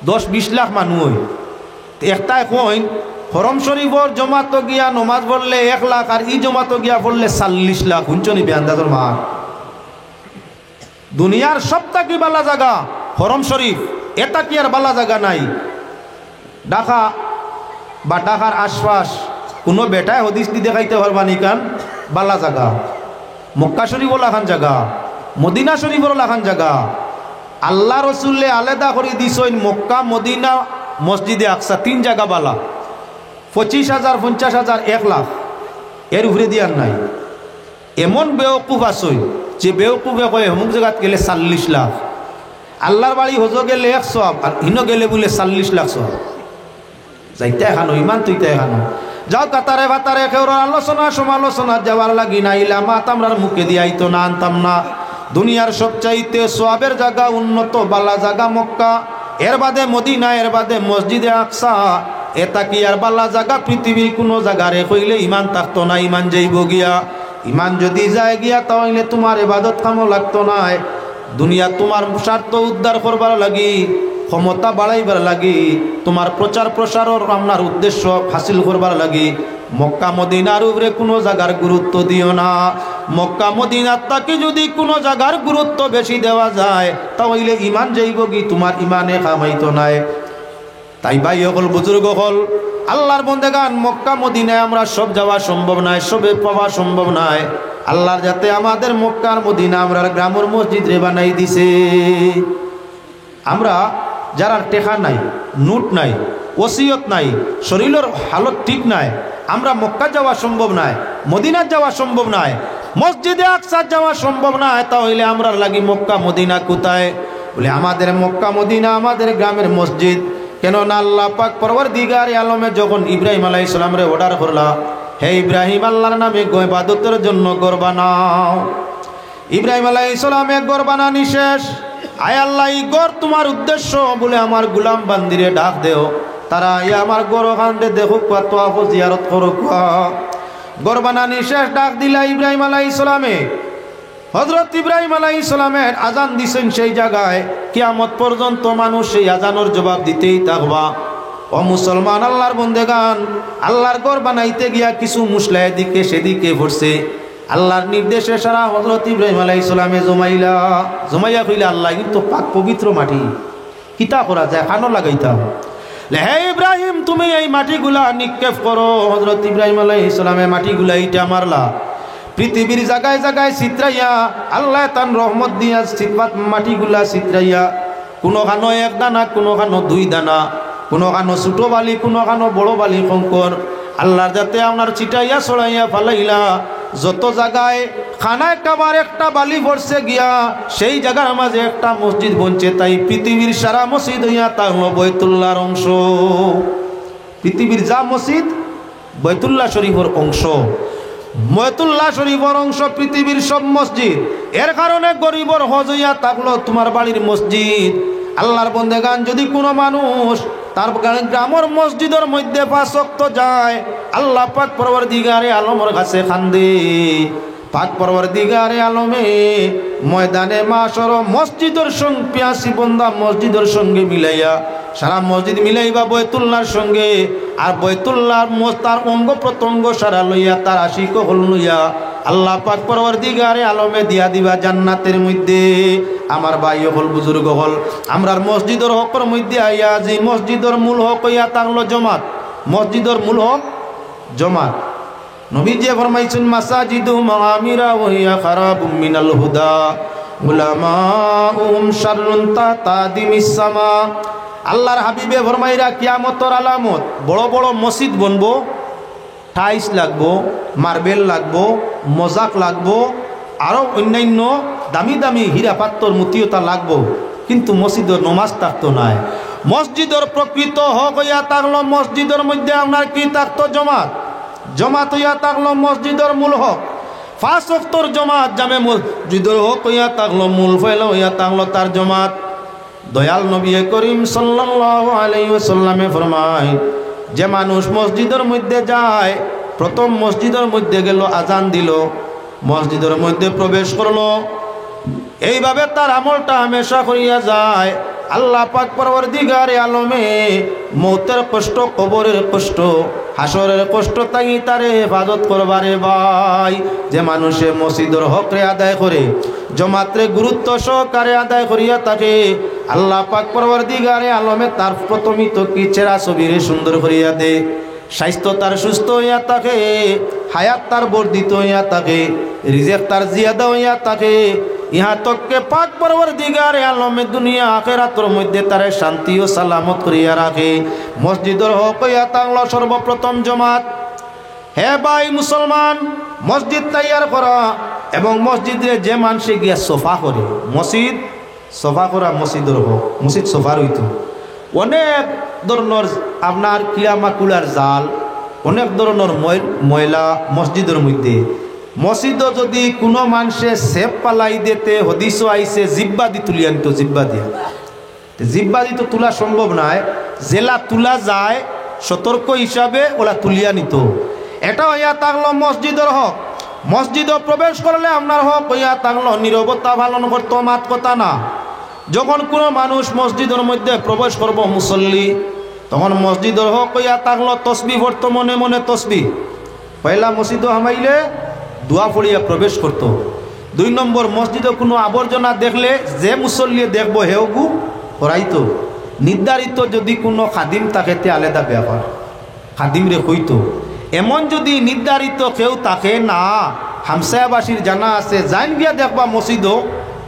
10-20 লাখ মানুষ হয়। একটা কইন হরম শরীফর জমাত গিয়া নমাজ পড়লে 1 লাখ, আর ই জমাত গিয়া পড়লে 40 লাখ। শুনছ নি বেআন্দাজর মা? দুনিয়ার সবথেকে বালা জায়গা হরম শরীফ, এটা কি আর বালা জায়গা নাই? ঢাকা বা ঢাকার আশপাশ কোনো বেটায় হদিস দি দেখাইতে পারবা নি কান বালা জায়গা? মক্কা শরীফও লাখান জায়গা, মদিনা শরীফও লাখান জায়গা। আল্লাহ রসুল্লে আলাদা করে দিছেন মক্কা, মদিনা, মসজিদে আকসা, 3 জায়গা বালা। 25,000, 50,000, 1 লাখ এর উপরে দিয়ার নাই। এমন বেওকুফ আসই যে বেওকুফে কয়ে অমুক জায়গাত গেলে 40 লাখ, আল্লাহর বাড়ি হজ গেলে 1 সওয়াব, আর হিনো গেলে বলে 40 লাখ সওয়াব। যাইতে এখানো ইমান তুইতে এখানো যাও কাতারে ভাতারে কেউর আলোচনা সমালোচনা যাওয়ার লাগি নাইলা মাত আমরার মুখে দিয়াইতো না, আনতাম না। দুনিয়ার সবচাইতে সওয়াবের জায়গা, উন্নত বালা জায়গা মক্কা, এর বাদে মদিনা, এর বাদে মসজিদে আকসা। এটা কি আর বালা জায়গা পৃথিবীর কোনো জায়গারে কইলে ইমান থাকতো না, ইমান যাইব গিয়া। ইমান যদি যায় গিয়া তাহলে তোমার ইবাদত কামও লাগতো না। দুনিয়া তোমার স্বার্থ উদ্ধার করবার লাগি, ক্ষমতা বাড়াইবার লাগি, তোমার প্রচার প্রসারর আপনার উদ্দেশ্য হাসিল করবার লাগি মক্কা মদিনার উপরে কোনো জায়গার গুরুত্ব দিও না। মক্কা মদিনার তাকে যদি কোনো জায়গার গুরুত্ব বেশি দেওয়া যায় তাহলে ইমান যাইব কি, তোমার ইমানে কামাইতো নাই। তাই ভাই হল, বুজুর্গ হল, আল্লাহর বন্দেগান, মক্কা মদিনায় আমরা সব যাওয়া সম্ভব নয়, সবে পাওয়া সম্ভব নয়। আল্লাহর যাতে আমাদের মক্কার মদিনা আমরা গ্রামের মসজিদ রে বানাই দিছে। আমরা যারা টেকা নাই, নোট নাই, ওসিয়ত নাই, শরীরের হালত ঠিক নাই, আমরা মক্কা যাওয়া সম্ভব নয়, মদিনা যাওয়া সম্ভব নয়, মসজিদে আকসা যাওয়া সম্ভব নয়, তাহলে আমরা লাগি মক্কা মদিনা কোথায়? বলে আমাদের মক্কা মদিনা আমাদের গ্রামের মসজিদ। কেননা আল্লাহ পাক পরওয়ারদিগার আলমে যখন ইব্রাহিম আলাইহিস সালামরে অর্ডার করলা, হে ইব্রাহিম, আল্লাহর নামে ইবাদতের জন্য ঘর বানাও। ইব্রাহিম আলাইহিস সালামে ঘর বানানি শেষ। আয় আল্লাহ, এই ঘর তোমার উদ্দেশ্য বলে আমার গুলাম বান্দিরে ডাক দেও, তারা আমার ঘর খান্ডে দেখো তোয়াফ জিয়ারত করো। ঘর বানানি শেষ, ডাক দিলা ইব্রাহিম আলাইহিস সালামে। হযরত ইব্রাহিম আলাইহিস সালামের আজান দিছেন সেই জায়গায়, কিয়ামত পর্যন্ত মানুষ সেই আজানের জবাব দিতেই থাকবা। ও মুসলমান, আল্লাহর বন্দেগান, আল্লাহর ঘর বানাইতে গিয়া কিছু মুসলা এদিকে সেদিকে পড়ছে। আল্লাহর নির্দেশে সারা হযরত ইব্রাহিম আলাইহিস সালামে জমাইয়া কইলা, আল্লাহ কিন্তু পাক পবিত্র মাটি, কিতা করা যায়, খানো লাগাইতাম। হে ইব্রাহিম, তুমি এই মাটিগুলা নিক্ষেপ করো। হযরত ইব্রাহিম আলাইহিস সালামে মাটিগুলা ইটা মারলা, পৃথিবীর জায়গায় জায়গায় চিত্রাইয়া আল্লাহ তান রহমত দিয়া সিফাত মাটিগুলা চিত্রাইয়া, কোনো খানো এক দানা, কোনো খানো দুই দানা, কোনো খানো ছোট বালি, কোনো খানো বড় বালি কঙ্কর আল্লাহর যাতে আপনার চিটাইয়া ছড়াইয়া ফালাইলা। যত জায়গায় খানায় কাবার একটা বালি পড়ছে গিয়া সেই জায়গার মাঝে একটা মসজিদ বনছে। তাই পৃথিবীর সারা মসজিদ হইয়া তাহলো বৈতুল্লাহর অংশ। পৃথিবীর যা মসজিদ বৈতুল্লাহ শরীফের অংশ, বৈতুল্লাহ শরীফের অংশ পৃথিবীর সব মসজিদ। এর কারণে গরিবর হজ হইয়া থাকলো তোমার বাড়ির মসজিদ। আল্লাহর বন্দেগান, যদি কোনো মানুষ তার গ্রামের মসজিদের মধ্যে 5 ওয়াক্ত যায়, আল্লাহ পাক পরওয়ারদিগারে আলমের কাছে কান্দে। পাক পরওয়ারদিগারে আলমে ময়দানে মাশর মসজিদের সঙ্গে পিয়াসি বন্দা মসজিদের সঙ্গে মিলাইয়া, সারা মসজিদ মিলাইবা বৈতুল্লাহর সঙ্গে, আর বৈতুল্লাহর তার অঙ্গ প্রত্যঙ্গ সারা লইয়া তার আশিক হল লইয়া আল্লাহ পাক পরওয়ারদিগারে আলমে দিয়া দিবা জান্নাতের মধ্যে। আমার ভাই হল, বুজুর্গ হল, আমরার মসজিদের হকের মধ্যে আইয়া যে মসজিদের মূল হক হইয়া থাকলো জমাত। মসজিদের মূল হক জমাত। নবীজি ফরমাইছেন, মাসাজিদু মাআমিরা ওয়া হিয়া খারাবুম মিনাল হুদা উলামাউহুম শাররুন তাতাদিমিস সামা। আল্লাহর হাবিবে ফরমাইরা, কিয়ামতের আলামত বড় বড় মসজিদ বনবো, টাইলস লাগবো, মার্বেল লাগবো, মজাক লাগবো, আরও অন্যান্য দামি দামি হীরা পাত্তর মুতিয়তা লাগবো, কিন্তু মসজিদের নমাজ থাকতো নাই। মসজিদের প্রকৃত হক হইয়া থাকলো মসজিদের মধ্যে আপনার কি থাকতো? জমাত। জমাত হইয়া থাকলো মসজিদের মূল হক। 5 ওয়াক্তর জমাত জামে মসজিদের হক হইয়া থাকলো, মূল ফয়লা হইয়া থাকলো তার জমাত। দয়াল নবী করিম সাল্লাল্লাহু আলাইহি ওয়াসাল্লামে ফরমায়, যে মানুষ মসজিদের মধ্যে যায়, প্রথম মসজিদের মধ্যে গেল, আজান দিল, মসজিদের মধ্যে প্রবেশ করলো, এইভাবে তার আমলটা হামেশা করিয়া যায়। আল্লাহ পাক পরওয়ারদিগারে আলমে মৌতের কষ্ট, কবরের কষ্ট, হাসরের কষ্ট তাই তারে হেফাজত করবারে ভাই। যে মানুষে মসজিদের হকরে আদায় করে, জমাত্রে গুরুত্ব সহকারে আদায় করিয়া থাকে, আল্লাহ পাক পরওয়ারদিগারে আলমে তার প্রথমই তো কি চেহারা ছবিরে সুন্দর করিয়া দে। স্বাস্থ্য তার সুস্থ হইয়া থাকে, হায়াত তার বর্ধিত হইয়া থাকে, রিজেক তার জিয়াদা হইয়া থাকে। ইহা তককে পাক পরওয়ারদিগারে আলমে দুনিয়া আখিরাতের মধ্যে তারে শান্তি ও সালামত করিয়া রাখে। মসজিদের হক হইয়া থাকলো সর্বপ্রথম জমাত। হে ভাই মুসলমান, মসজিদ তৈয়ার করা এবং মসজিদে যে মানুষে গিয়া সোফা করে, মসজিদ সোফা করা মসজিদের হক। মসজিদ সোফার হইতো অনেক ধরনের আপনার কিলামাকুলার জাল, অনেক ধরনের ময়লা মসজিদের মধ্যে। মসজিদও যদি কোনো মানুষে সেপ পালাই দিতে, হদিস আইসে জিব্বা দি তুলি আনিত, জিব্বা দিয়া। জিব্বা দি তো তোলা সম্ভব নয়, জেলা তোলা যায় সতর্ক হিসাবে ওলা তুলিয়া নিত। এটা হইয়া থাকলো মসজিদের হক। মসজিদে প্রবেশ করলে আপনার হক হইয়া থাকলো নীরবতা পালন করতো, মাত কথা না। যখন কোনো মানুষ মসজিদের মধ্যে প্রবেশ করব মুসল্লি, তখন মসজিদের হক হইয়া থাকলো তসবিহ পড়তো, মনে মনে তসবিহ। পয়লা মসজিদে হামাইলে দোয়া পড়িয়া প্রবেশ করত। 2 নম্বর, মসজিদে কোনো আবর্জনা দেখলে যে মুসল্লি দেখবো হেউগু করাইতো। নির্ধারিত যদি কোনো খাদিম থাকে তে আলাদা ব্যাপার, খাদিম রে কইতো। এমন যদি নির্ধারিত কেউ থাকে না, হামসায়াবাসীর জানা আছে, যাইন গিয়া দেখবা মসজিদও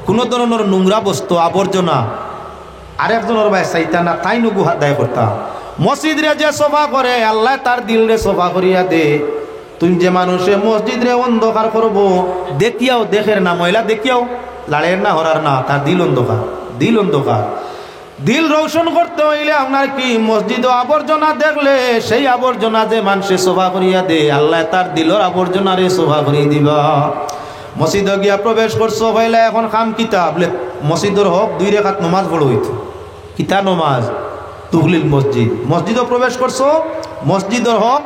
কোনো ধরনের নোংরা বস্তু আবর্জনা আরেকজনের ভাই চাইতা না, তাই নগু দায় করতাম। মসজিদ রে যে সফা করে আল্লাহ তার দিল রে সফা করিয়া দে। তুমি যে মানুষে মসজিদ রে অন্ধকার করবো, দেখিয়াও দেখের না, ময়লা দেখিয়াও লাড়ের না হরার না, তার দিল অন্ধকার, দিল অন্ধকার। দিল রোশন করতে হইলে আপনার কি মসজিদ আবর্জনা দেখলে সেই আবর্জনা যে মানুষে সফা করিয়া দে, আল্লাহ তার দিলর আবর্জনারে সফা করিয়ে দিবা। মসজিদে গিয়া প্রবেশ করছো হইলে এখন খাম কিতা বলে মসজিদের হক 2 রাকাত নমাজ পড়ো হইতো। কিতা নমাজ? তুগলিল মসজিদ। মসজিদে প্রবেশ করছো, মসজিদের হক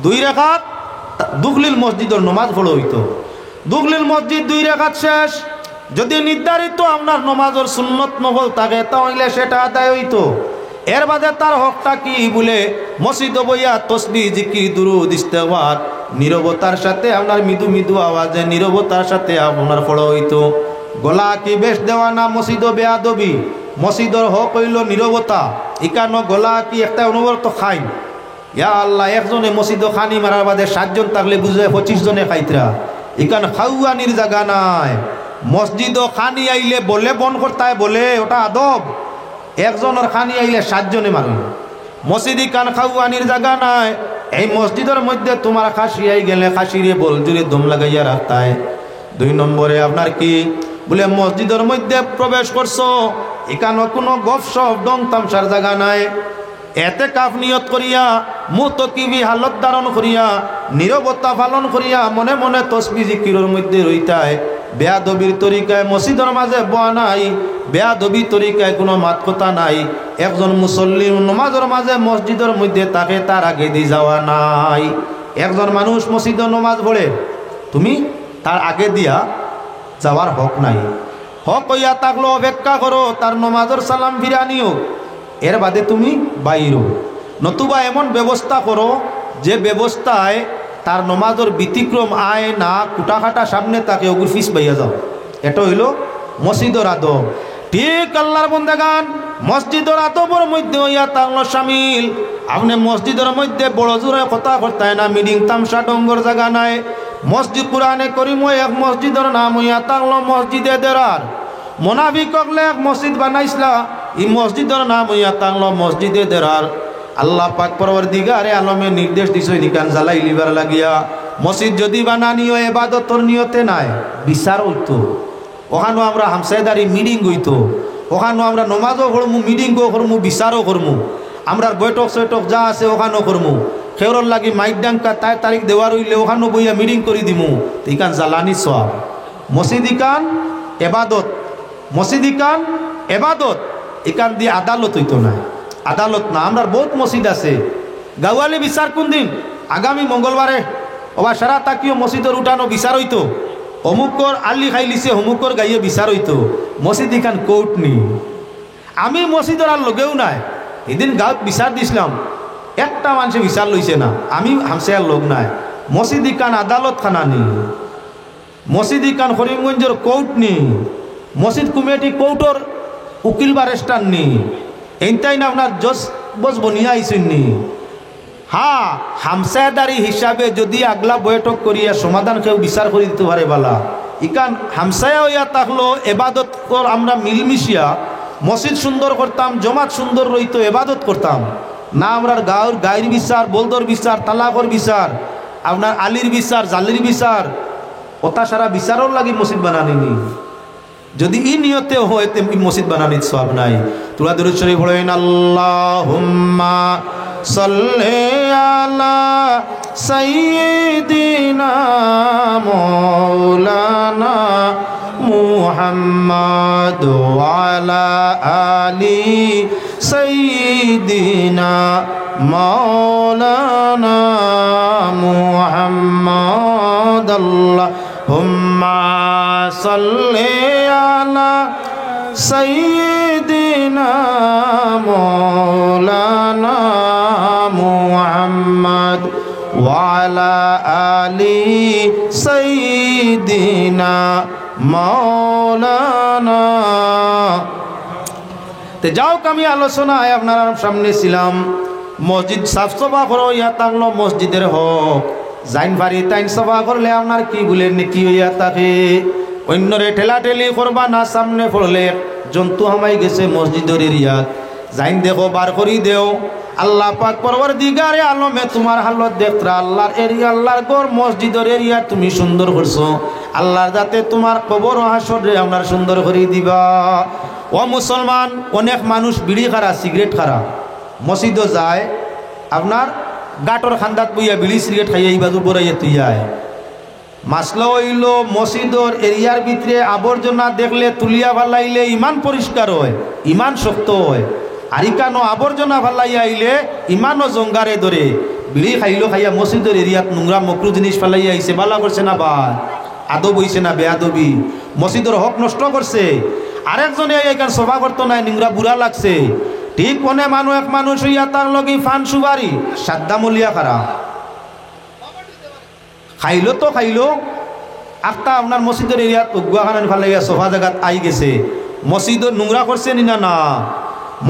2 রাকাত দুগলিল মসজিদের নমাজ পড়ো হইতো। দুগলিল মসজিদ 2 রাকাত শেষ, যদি নির্ধারিত আপনার নমাজের সুন্নত নফল থাকে তাহলে সেটা আদায় হইতো। এর বাদে তার হকটা কি বলে মসজিদে বইয়া তসবিহ জিকির দুরূদ ইস্তেগফার নীরবতার সাথে আপনার মৃদু মৃদু আওয়াজে নীরবতার সাথে আপনার পড়া হইতো। গলা কি বেশ দেওয়া না মসজিদে বেয়াদবি। মসজিদের হক হইল নীরবতা। ইকানো গলা কি একটা অনুবর্ত খাই, ইয়া আল্লাহ একজনে মসজিদে খানি মারার বাদে 7 জন থাকলে বুঝে 25 জনে খাইতরা। ইকান খাওয়ানির জায়গা নাই। মসজিদও খানি আইলে বলে বন করতায় বলে ওটা আদব। একজনের খানি আইলে 7 জনে মারবে। মসজিদি কান খাওয়ানির জায়গা নাই। এই মসজিদের মধ্যে তোমার খাসি আই গেলে খাসিরে বল জুড়ে দম লাগাইয়া রাখতায়। 2 নম্বরে আপনার কি বলে মসজিদের মধ্যে প্রবেশ করছো, এখানে কোনো গপসপ ডং তামসার জায়গা নাই। এতে কাফ নিয়ত করিয়া মুতকিবি হালত ধারণ করিয়া নীরবতা পালন করিয়া মনে মনে তসবিহ জিকিরের মধ্যে রইতায়। বেয়াদবির তরিকায় মসজিদের মাঝে বয়া নাই, বেয়াদবি তরিকায় কোনো মাত কথা নাই। একজন মুসল্লি নমাজের মাঝে মসজিদের মধ্যে তাকে তার আগে দিয়ে যাওয়া নাই। একজন মানুষ মসজিদে নমাজ পড়ে, তুমি তার আগে দিয়া যাওয়ার হক নাই। হক হইয়া থাকলো অপেক্ষা করো তার নমাজের সালাম ফিরানিও, এর বাদে তুমি বাইরো। নতুবা এমন ব্যবস্থা করো যে ব্যবস্থায় তার নমাজের ব্যতিক্রম আয় না, কুটাখাটা সামনে তাকে ওগুর ফিস বাইয়া যাও। এটা হইল মসজিদের আদব। ঠিক আল্লাহর বন্দেগান মসজিদের আদবের মধ্যে হইয়া থাকলো শামিল। আপনি মসজিদের মধ্যে বড় জোরে কথা করতায় না, মিটিং তামসা ডঙ্গর জায়গা নাই। মসজিদ কুরআনে করিম এক মসজিদের নাম হইয়া থাকলো মসজিদে দেরার। মোনাফিক হকলে এক মসজিদ বানাইছিলা, এই মসজিদের নাম হইয়া থাকলো মসজিদে দেরার। আল্লাহ পাক পরওয়ারদিগারে আলমে নির্দেশ দিছে নিকান জ্বালাই লিবার লাগিয়া মসজিদ যদি বানানিও ইবাদতর নিয়তে নাই বিচার হইতো। ওখানো আমরা হামসায়দারি মিটিং হইতো, ওখানো আমরা নমাজও করমু, মিটিংও করমু, বিচারও করমু, আমরা বৈঠক সৈঠক যা আছে ওখানো করমু। খেউরর লাগি মাইক ডাঙ্কা তাই তারিখ দেওয়ার হইলে ওখানো বইয়া মিটিং করি দিমু। ইকান জ্বালানি সওয়াব। মসজিদ ইকান এবাদত, মসজিদ ইকান এবাদত, ইকান দিয়ে আদালত হইতো না, আদালত না। আমরা বহুত মসজিদ আছে। গাওয়ালি বিচার কোন দিন? আগামী মঙ্গলবারে। ওবা সারা তাকিও মসজিদের উঠানো বিচার হইতো। অমুকর আল্লি খাইলিছে অমুকর গাইয়ে বিচার হইতো। মসজিদ ইখান কোর্ট নি। আমি মসজিদের আর লগেও নাই। এদিন গাঁত বিচার দিছিলাম, একটা মানুষে বিচার লইছে না। আমি হামসায়ার লোক নাই। মসজিদ ইখান আদালত খানা নি। মসজিদ ইখান করিমগঞ্জের কোর্ট নি। মসজিদ কমিটি কোর্টর উকিল বারেস্টার নি। এইটাই না আপনার জজ বস বনিয়া আইসেননি। হ্যাঁ, হামসায়দারি হিসাবে যদি আগলা বৈঠক করিয়া সমাধান কেউ বিচার করে দিতে পারে বালা। ইকান হামসায়া হইয়া থাকলো এবাদত কর, আমরা মিলমিশিয়া মসজিদ সুন্দর করতাম, জমাত সুন্দর রইতো, এবাদত করতাম না। আমরা গায়ের বিচার, বলদর বিচার, তালাকর বিচার, আপনার আলির বিচার, জালির বিচার, ওটা সারা বিচারও লাগি মসজিদ বানানি। যদি ই নিয়তে হয় তেমনি মসজিদ বানানির সওয়াব নাই। তোরা দুরূদ শরীফ পড়েন, আল্লাহুম্মা সাল্লি আলা সাইয়্যিদিনা মাওলানা মুহাম্মাদ ওয়া আলা আলি সাইয়্যিদিনা মাওলানা মুহাম্মাদ আল্লাহুম্মা সাল্লি আলা সাইয়্যিদিনা মাওলানা মুহাম্মাদ ওয়া আলা আলি সাইয়্যিদিনা মাওলানা। তে যাও আমি আলোচনায় আপনার সামনে ছিলাম মসজিদ সাফ সফা করো ইয়া থাকলো মসজিদের হক জাইন ভারি তাইন সফা করলে আপনার কি বলেন কি হইয়া থাকে অন্যরে ঠেলাঠেলি করবা না সামনে পড়লে জন্তু হামাই গেছে মসজিদের এরিয়াত জাইন দেখো বার করি দেও আল্লাহ পাক পরওয়ারদিগারে আলমে তোমার হালত দেখরা আল্লাহর এরিয়া আল্লাহর ঘর মসজিদের এরিয়া তুমি সুন্দর করছো আল্লাহর যাতে তোমার কবর ও হাসরে আপনার সুন্দর করে দিবা। ও মুসলমান অনেক মানুষ বিড়ি খারা সিগারেট খারা মসজিদও যায় আপনার গাটর খান্দাত বইয়া বিড়ি সিগারেট খাইয়া এই বাজু বড়াইয়া তুইয়ায় মাসলা হইল মসজিদর এরিয়ার ভিতরে আবর্জনা দেখলে তুলিয়া ভালাইলে ইমান পরিষ্কার হয় ইমান শক্ত হয় আর ইকানো আবর্জনা ভালাই আইলে ইমানও জঙ্গারে ধরে বিড়ি খাইলো খাইয়া মসজিদের এরিয়াত নোংরা মকরু জিনিস ফেলাই আইছে বালা করছে না বা আদব হইছে না বেয়াদবি মসজিদের হক নষ্ট করছে আরেকজনে এখানে সভা করতো নাই নোংরা বুড়া লাগছে ঠিক মনে মানুষ এক মানুষ হইয়া তার লগে ফান সুবারি সাদ্দামলিয়া খারা খাইলো তো খাইলো আখটা আপনার মসজিদের এরিয়াত উগুয়াখান ফেলাইয়া সোফা জায়গাত আই গেছে মসজিদর নোংরা করছে নি না না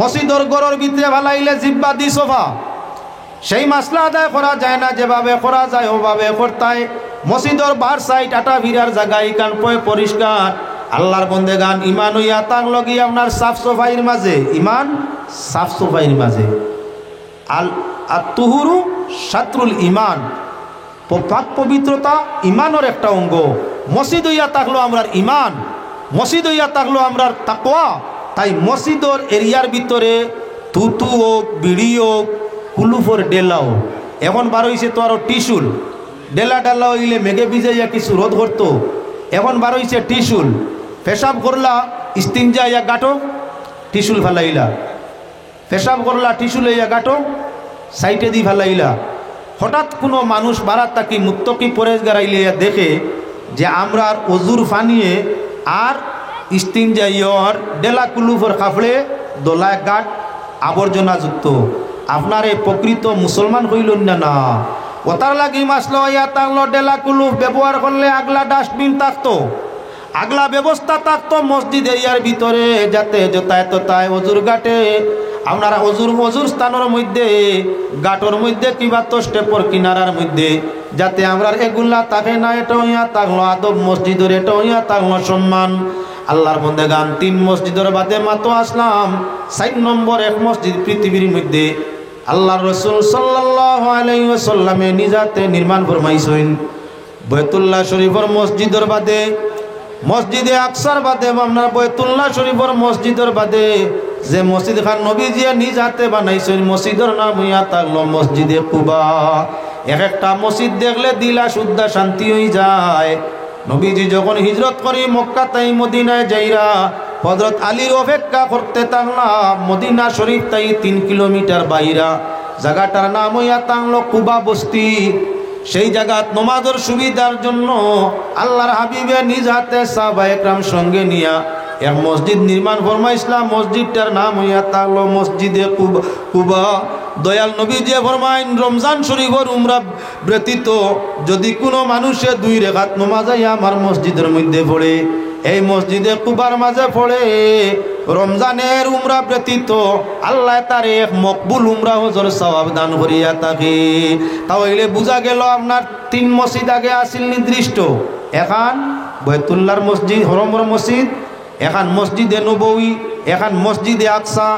মসজিদর গড়ের ভিতরে ভালাইলে জিব্বা দি সোফা সেই মাসলা আদায় করা যায় না যেভাবে করা যায় ওভাবে করতায় মসজিদর বার সাইড আটা ভিড়ার জায়গায় কান পরিষ্কার আল্লাহর বন্দেগান ইমান হইয়া তাং লগি আপনার সাফ সফাইয়ের মাঝে ইমান সাফ সফাইয়ের মাঝে আল আতুহুরু শাত্রুল ইমান পাক পবিত্রতা ইমানের একটা অঙ্গ মসজিদ হইয়া থাকলো আমরার ইমান মসজিদ হইয়া থাকলো আমরার তাকওয়া তাই মসজিদর এরিয়ার ভিতরে থুতু হোক বিড়ি হোক কুলুফর ডেলাও এখন বার হইছে তো আরো টিসুল ডেলা ডালা হইলে মেঘে ভিজাইয়া কিছু রোদ করতো এখন বার হইছে টিসুল পেশাব করলা ইস্তিনজা ইয়া গাটো টিসুল ফেলাইলা পেশাব করলা টিসুল ইয়া গাটো সাইটে দি ফেলাইলা হঠাৎ কোনো মানুষ বারাত তাকি মুত্তকি পরেজগার আইলে দেখে যে আমরা অজুর ফানিয়ে আর ইস্তিনজা ইয়র ডেলা কুলুফর খাফড়ে দোলায় গাট আবর্জনা যুক্ত আপনার এই প্রকৃত মুসলমান হইল না না ওতার লাগি মাসলো ইয়া তাংলো ডেলা কুলুফ ব্যবহার করলে আগলা ডাস্টবিন থাকতো আগলা ব্যবস্থা থাকতো মসজিদ এরিয়ার ভিতরে যাতে যতায় ততায় অজুর গাটে আপনারা অজুর স্থানের মধ্যে গাটর মধ্যে কিবা তো স্টেপর কিনারার মধ্যে যাতে আমরা এগুলা থাকে না এটা ইয়া থাকলো আদব মসজিদের এটা ইয়া থাকলো সম্মান আল্লাহর বন্দেগান 3 মসজিদের বাদে মাত্র আসলাম 4 নম্বর এক মসজিদ পৃথিবীর মধ্যে আল্লাহর রাসূল সাল্লাল্লাহু আলাইহি ওয়াসাল্লামে নিজাতে নির্মাণ ফরমাইছেন বাইতুল্লাহ শরীফের মসজিদের বাদে মসজিদে আকসার বাদে আপনার বাইতুল্লাহ শরীফের মসজিদের বাদে যে মসজিদ খান নবীজি নিজ হাতে বানাইছেন মসজিদের নাম হইয়া থাকলো মসজিদে কুবা এক একটা মসজিদ দেখলে দিলা শুদ্ধা শান্তি হয়ে যায় নবীজি যখন হিজরত করি মক্কা তাই মদিনায় যাইরা হযরত আলীর অপেক্ষা করতে থাকলাম মদিনা শরীফ তাই 3 কিলোমিটার বাইরা জায়গাটার নাম হইয়া থাকলো কুবা বস্তি সেই জায়গাত নামাজের সুবিধার জন্য আল্লাহর হাবিবে নিজ হাতে সাহাবায়ে کرام সঙ্গে নিয়া এক মসজিদ নির্মাণ ফরমাইছিলাম মসজিদটার নাম হইয়া থাকলো মসজিদে কুবা দয়াল নবীজি ফরমাইন রমজান শরীফের উমরা ব্যতীত যদি কোনো মানুষে 2 রাকাত নামাজ আমার মসজিদের মধ্যে পড়ে এই মসজিদে কুবার মাঝে পড়ে রমজানের উমরা ব্যতীত আল্লাহ তার এক মকবুল উমরা হজর সওয়াব দান করিয়া থাকে তাহলে বুঝা গেল আপনার 3 মসজিদ আগে আসিল নির্দিষ্ট এখন বাইতুল্লাহর মসজিদ হরমর মসজিদ এখন মসজিদে নববী এখন মসজিদে আকসা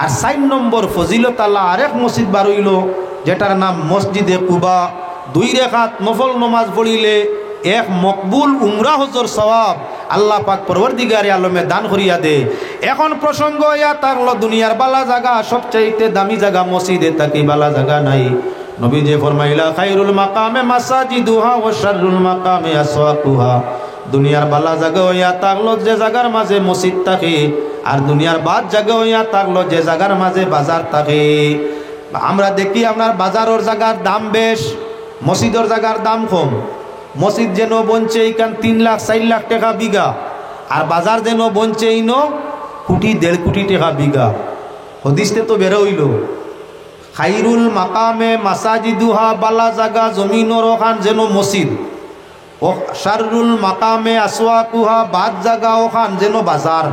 আর 4 নম্বর ফজিলত আল্লাহ আরেক মসজিদ বার হইল যেটার নাম মসজিদে কুবা 2 রাকাত নফল নামাজ পড়িলে এক মকবুল উমরা হজর সওয়াব আল্লাহ পাক পরওয়ারদিগারে আলমে দান করিয়া দে এখন প্রসঙ্গ ইয়া থাকলো দুনিয়ার বালা জায়গা সবচাইতে দামি জায়গা মসজিদে তাকি বালা জায়গা নাই নবীজি ফরমাইলা খায়রুল মাকামে মাসাজিদুহা ওয়া শাররুল মাকামে আসওয়াকুহা দুনিয়ার বালা জায়গা হইয়া থাকলো যে জায়গার মাঝে মসজিদ থাকে, আর দুনিয়ার বাদ জায়গা হইয়া থাকলো যে জায়গার মাঝে বাজার থাকে। আমরা দেখি আপনার বাজারের জায়গার দাম বেশ, মসজিদের জায়গার দাম কম। মসজিদ যেন বনছে এইখান 3 লাখ 4 লাখ টাকা বিঘা, আর বাজার যেন বনছে ইন কোটি 1.5 কোটি টাকা বিঘা। হদিসতে তো বেরো হইল, খাইরুল মাকামে মাসাজিদুহা, বালা জায়গা জমিনর ওখান যেন মসজিদ, ও শাররুল মাকামে আসওয়াকুহা, বাদ জায়গা ওখান যেন বাজার।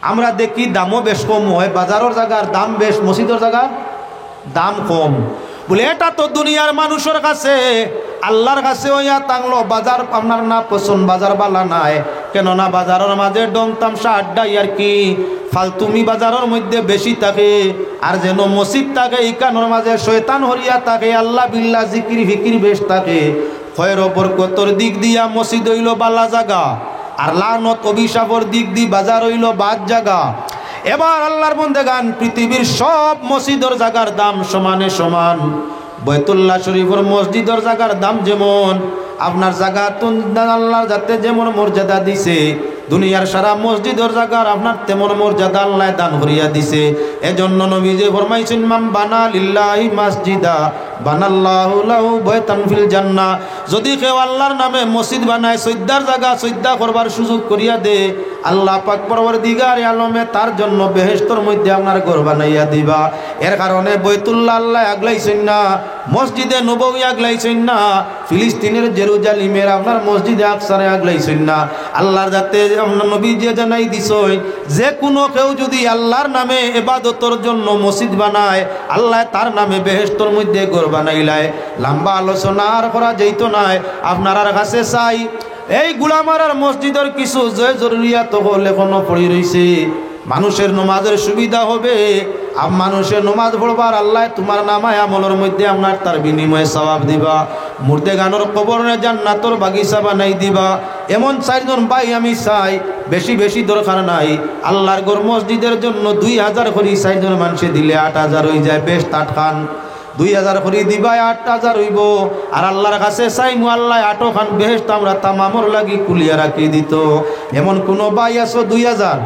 আমরা দেখি দামও বেশ কম হয়, বাজারের জায়গার দাম বেশ, মসজিদের জায়গার দাম কম। বলে এটা তো দুনিয়ার মানুষের কাছে, আল্লাহর কাছে হইয়া তাংলো বাজার আপনার না পছন্দ, বাজার বালা নাই। কেননা বাজারের মাঝে ডং তামসা আড্ডাই আর কি ফালতুমি বাজারের মধ্যে বেশি থাকে, আর যেন মসজিদ থাকে ইকানোর মাঝে শয়তান হরিয়া থাকে, আল্লাহ বিল্লাহ জিকির ফিকির বেশ থাকে। খয়ের বরকতর দিক দিয়া মসজিদ হইল বালা জায়গা, আর লানত অভিশাপর দিক দিয়ে বাজার হইল বাদ জায়গা। এবার আল্লাহর বন্দেগান, পৃথিবীর সব মসজিদের জায়গার দাম সমানে সমান। বাইতুল্লাহ শরীফের মসজিদের জায়গার দাম যেমন, আপনার জায়গা আল্লাহর যাতে যেমন মর্যাদা দিছে, দুনিয়ার সারা মসজিদের জায়গার আপনার তেমন মর্যাদা আল্লাহ দান করিয়া দিছে। এজন্য নবীজি ফরমাইছেন, মান বানা লিল্লাহি মাসজিদা বানাল্লাহু লাহু বাইতান ফিল জান্নাহ। যদি কেউ আল্লাহর নামে মসজিদ বানায়, সজ্জার জায়গা সজ্জা করবার সুযোগ করিয়া দে, আল্লাহ পাক পরওয়ারদিগার আলমে তার জন্য বেহেশতের মধ্যে আপনার ঘর বানাইয়া দিবা। এর কারণে বাইতুল্লাহ আল্লাহ আগলাইছেন না, মসজিদে নববী আগলাইছেন না, ফিলিস্তিনের জেরুজালিমের আপনার মসজিদে আকসারে আগলাইছেন না। আল্লাহর যাতে আপনার নবী যে জানাই দিছই, যে কোনো কেউ যদি আল্লাহর নামে ইবাদতের জন্য মসজিদ বানায়, আল্লাহ তার নামে বেহেশতের মধ্যে ঘর বানাইলায়। লম্বা আলোচনা আর করা যাইতো নাই। আপনার কাছে চাই, এই গুলামারার মসজিদের কিছু যে জরুরিয়াত হল এখনো পড়ে রয়েছে, মানুষের নমাজের সুবিধা হবে, মানুষের নমাজ পড়বার আল্লাহ তোমার নামায় আমলের মধ্যে আপনার তার বিনিময়ে সওয়াব দিবা। মুর্দে গানোর কবরে জান্নাতের বাগিচা বানাই দিবা। এমন 4 জন ভাই আমি চাই, বেশি বেশি দরকার নাই। আল্লাহর ঘর মসজিদের জন্য 2000 করে 4 জন মানুষে দিলে 8000 হয়ে যায়। বেশ তাট খান 2000 করে দিবা, 8000 হইব। আর আল্লাহর কাছে চাইমু আল্লাহ 8 খান বেহেশত আমরা তামামর লাগি কুলিয়া রাখি দিত। এমন কোনো ভাই আছো 2000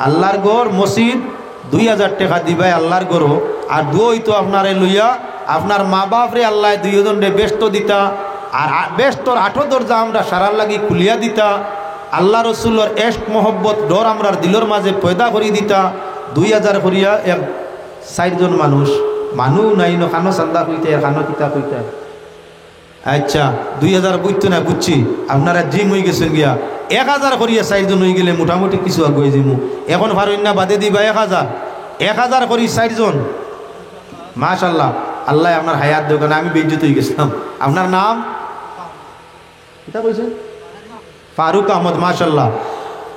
আল্লাহর ঘর মসজিদ 2000 টাকা দিবাই আল্লাহর ঘর, আর দুই তো আপনারে লইয়া আপনার মা বাপরে আল্লাহ 2 জনরে ব্যস্ত দিতা, আর ব্যস্তর 8 দরজা আমরা সারার লাগি খুলিয়া দিতা। আল্লাহ রসুলের এশক মোহব্বত ডর আমরা দিলর মাঝে পয়দা করি দিতা। 2000 করিয়া 4 জন মানুষ নাই ন খানো চান্দা কইতে, খানো কিতা কইতে। আচ্ছা 2000 বুঝতো না, বুঝছি আপনারা জিম হয়ে গেছেন গিয়া। 1000 করিয়া 4 জন হয়ে গেলে মোটামুটি কিছু আগুয়ে যাইমু। এখন ফারুন্না বাদে দিবা 1000 করি 4 জন। মাশাআল্লাহ, আল্লাহ আপনার হায়াত দেখ। আমি বেজ্জত হয়ে গেছিলাম। আপনার নাম কিতা কইছেন? ফারুক আহমদ। মাশাআল্লাহ,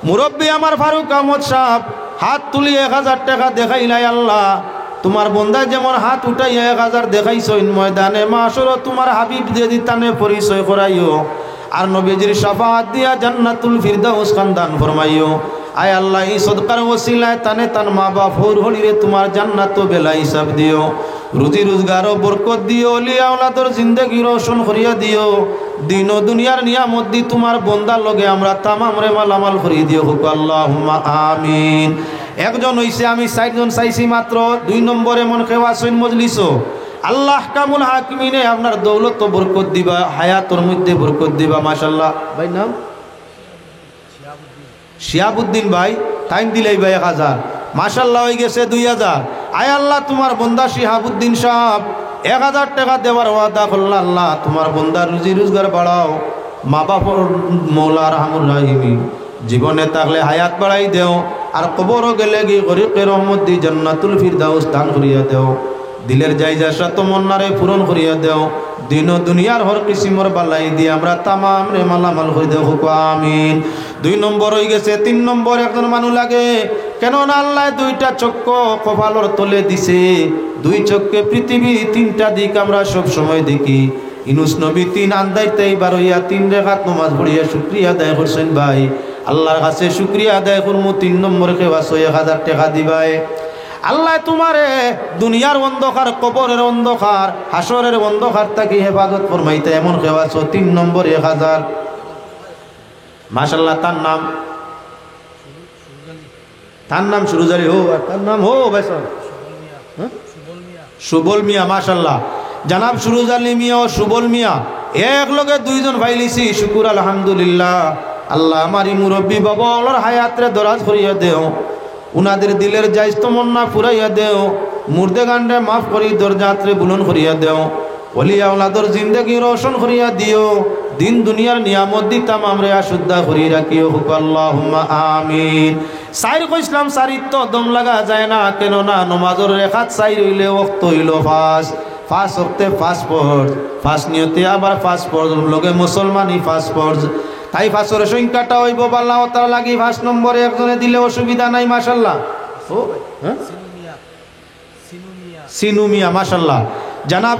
মুরব্বী আমার ফারুক আহমদ সাহেব হাত তুলি 1000 টাকা দেখাইলাই। আল্লাহ তোমার বন্দা যেমন হাত উঠাই 1000 দেখাইছ ময়দানে মাশর, তোমার হাবিব দিয়ে দিতানে পরিচয় করাইও, আর নবীজির শাফাআত দিয়া জান্নাতুল ফিরদাউস খান দান ফরমাইও। আয় আল্লাহ, এই সদকার ওসিলায় তানে তান মা বাপ হরিরে তোমার জান্নাত বেলা হিসাব দিও, রুজি রোজগারও বরকত দিও, লিয়া আওলাদর জিন্দেগি রোশন করিয়া দিও। দিন ও দুনিয়ার নিয়ামত দি তোমার বন্দার লগে আমরা তামাম রে মালামাল করিয়ে দিও। হুক আল্লাহুম্মা আমিন। একজন হইছে, আমি 4 জন চাইছি মাত্র। 2 নম্বরে মন খেওয়া সৈন মজলিসও আল্লাহ কামুল হাকিমিনে আপনার দৌলত বরকত দিবা, হায়াতর মধ্যে বরকত দিবা। মাশাআল্লাহ ভাই নাম শিয়াবুদ্দিন ভাই, টাইম দিলেই ভাই 1000। মাশাআল্লাহ হয়ে গেছে 2000। আয় আল্লাহ তোমার বন্দা শিহাবুদ্দিন সাহেব 1000 টাকা দেওয়ার ওয়াদা করল। আল্লাহ তোমার বন্দার রুজি রোজগার বাড়াও, মা বাপর মৌলা রহমুর রাহিমিন জীবনে থাকলে হায়াত বাড়াই দেও, আর কবরও গেলে গিয়ে গরিবের রহমত দি জান্নাতুল ফিরদাউস দান করিয়া দেও। দিলের জায়জা তমন্নারে পূরণ করিয়া দেও। দিন ও দুনিয়ার হর কিসিমর বালাই দিয়ে আমরা তামাম রে মালামাল করে দেও। হুক আমিন। 2 নম্বর হয়ে গেছে। 3 নম্বর একজন মানুষ লাগে, কেননা আল্লাহ 2টা চক্ষু কপালর তলে দিছে। 2 চক্ষে পৃথিবী, 3টা দিক আমরা সব সময় দেখি। ইনুস নবী 3 আন্দাইতে এবার হইয়া 3 রেখাত নামাজ পড়িয়া শুকরিয়া আদায় করছেন। ভাই আল্লাহর কাছে শুকরিয়া আদায় করমু। 3 নম্বরে কেবা 6000 টাকা দিবাই। আল্লাহ তোমারে দুনিয়ার অন্ধকার, কবরের অন্ধকার, হাসরের অন্ধকার থেকে হেফাজত ফরমাইতে এমন কেবা 3 নম্বর 1000। মাশাআল্লাহ। তার নাম সুরুজালি হো, আর তার নাম হো ভাই সাহেব সুবল মিয়া। মাশাআল্লাহ, জানাব সুরুজালি মিয়া ও সুবল মিয়া এক লগে দুইজন ভাই লিছি। শুকুর আলহামদুলিল্লাহ। আল্লাহ আমারি মুরব্বী বাবা ওর হায়াতরে দরাজ করিয়া দেও, উনাদের দিলের জাইজ তমন্না ফুরাইয়া দেও, মুর্দে গান্ডে মাফ করি দরজাত্রে বুলন করিয়া দেও, ওলিয়া ওলাদর জিন্দগি রোশন করিয়া দিও, দিন দুনিয়ার নিয়ামত দিতাম আমরা আশুদ্ধা করি রাখিও। হুক আল্লাহুম্মা আমিন। সাইর কইসলাম সারিত্ব দম লাগা যায় না, কেন না নমাজের রেখাত সাইর হইলে ওয়াক্ত হইল ফাঁস ওক্তে ফাঁস ফরজ, ফাঁস নিয়তে আবার ফাঁস ফরজ লগে মুসলমানই ফাঁস ফরজ। তাই ফাঁসের সংখ্যাটা হইব আল্লাহ তাআলা লাগি 5 নম্বরে একজনে দিলে অসুবিধা নাই। মাশাআল্লাহ। ও হ্যাঁ সিনু মিয়া মাশাআল্লাহ। জানাব